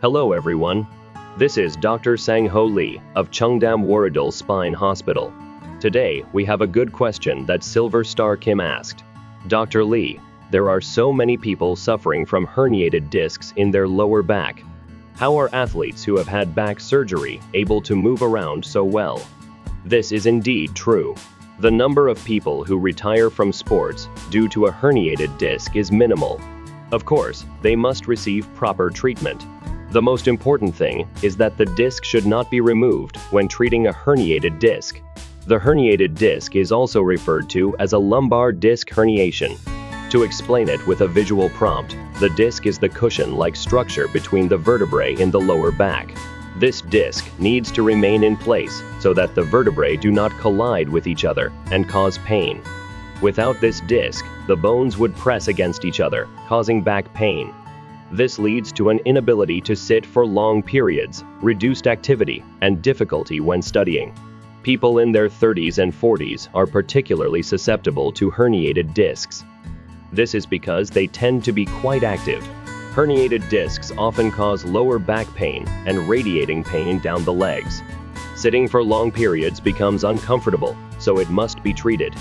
Hello everyone. This is Dr. Sang-ho Lee of Cheongdam Wooridul Spine Hospital. Today, we have a good question that Silver Star Kim asked. Dr. Lee, there are so many people suffering from herniated discs in their lower back. How are athletes who have had back surgery able to move around so well? This is indeed true. The number of people who retire from sports due to a herniated disc is minimal. Of course, they must receive proper treatment. The most important thing is that the disc should not be removed when treating a herniated disc. The herniated disc is also referred to as a lumbar disc herniation. To explain it with a visual prompt, the disc is the cushion-like structure between the vertebrae in the lower back. This disc needs to remain in place so that the vertebrae do not collide with each other and cause pain. Without this disc, the bones would press against each other, causing back pain. This leads to an inability to sit for long periods, reduced activity, and difficulty when studying. People in their 30s and 40s are particularly susceptible to herniated discs. This is because they tend to be quite active. Herniated discs often cause lower back pain and radiating pain down the legs. Sitting for long periods becomes uncomfortable, so it must be treated.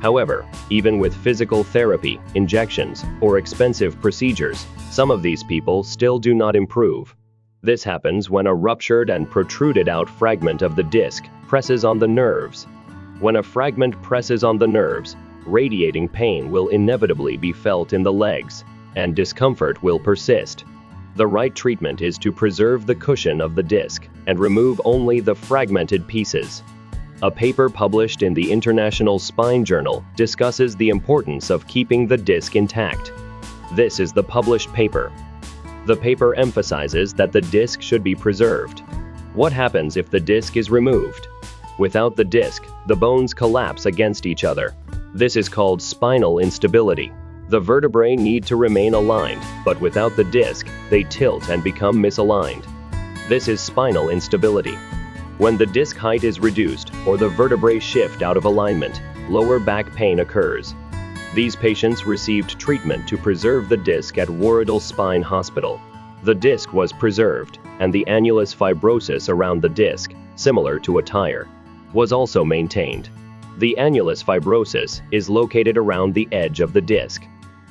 However, even with physical therapy, injections, or expensive procedures, some of these people still do not improve. This happens when a ruptured and protruded out fragment of the disc presses on the nerves. When a fragment presses on the nerves, radiating pain will inevitably be felt in the legs, and discomfort will persist. The right treatment is to preserve the cushion of the disc and remove only the fragmented pieces. A paper published in the International Spine Journal discusses the importance of keeping the disc intact. This is the published paper. The paper emphasizes that the disc should be preserved. What happens if the disc is removed? Without the disc, the bones collapse against each other. This is called spinal instability. The vertebrae need to remain aligned, but without the disc, they tilt and become misaligned. This is spinal instability. When the disc height is reduced or the vertebrae shift out of alignment, lower back pain occurs. These patients received treatment to preserve the disc at Wooridul Spine Hospital. The disc was preserved, and the annulus fibrosus around the disc, similar to a tire, was also maintained. The annulus fibrosus is located around the edge of the disc.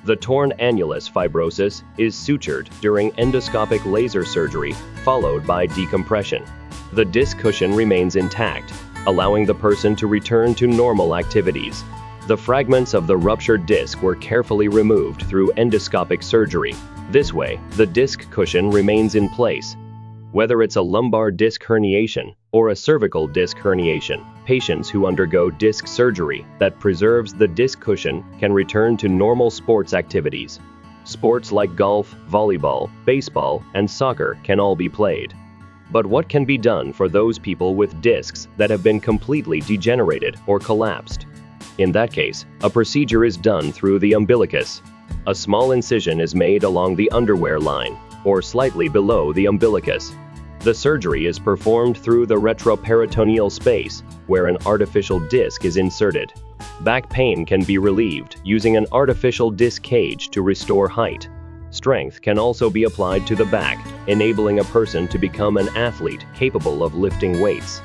The torn annulus fibrosus is sutured during endoscopic laser surgery, followed by decompression. The disc cushion remains intact, allowing the person to return to normal activities. The fragments of the ruptured disc were carefully removed through endoscopic surgery. This way, the disc cushion remains in place. Whether it's a lumbar disc herniation or a cervical disc herniation, patients who undergo disc surgery that preserves the disc cushion can return to normal sports activities. Sports like golf, volleyball, baseball, and soccer can all be played. But what can be done for those people with discs that have been completely degenerated or collapsed? In that case, a procedure is done through the umbilicus. A small incision is made along the underwear line, or slightly below the umbilicus. The surgery is performed through the retroperitoneal space, where an artificial disc is inserted. Back pain can be relieved using an artificial disc cage to restore height. Strength can also be applied to the back, enabling a person to become an athlete capable of lifting weights.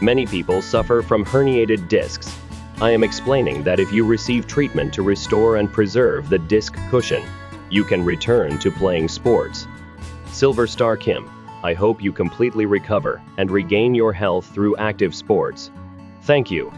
Many people suffer from herniated discs. I am explaining that if you receive treatment to restore and preserve the disc cushion, you can return to playing sports. Silver Star Kim, I hope you completely recover and regain your health through active sports. Thank you.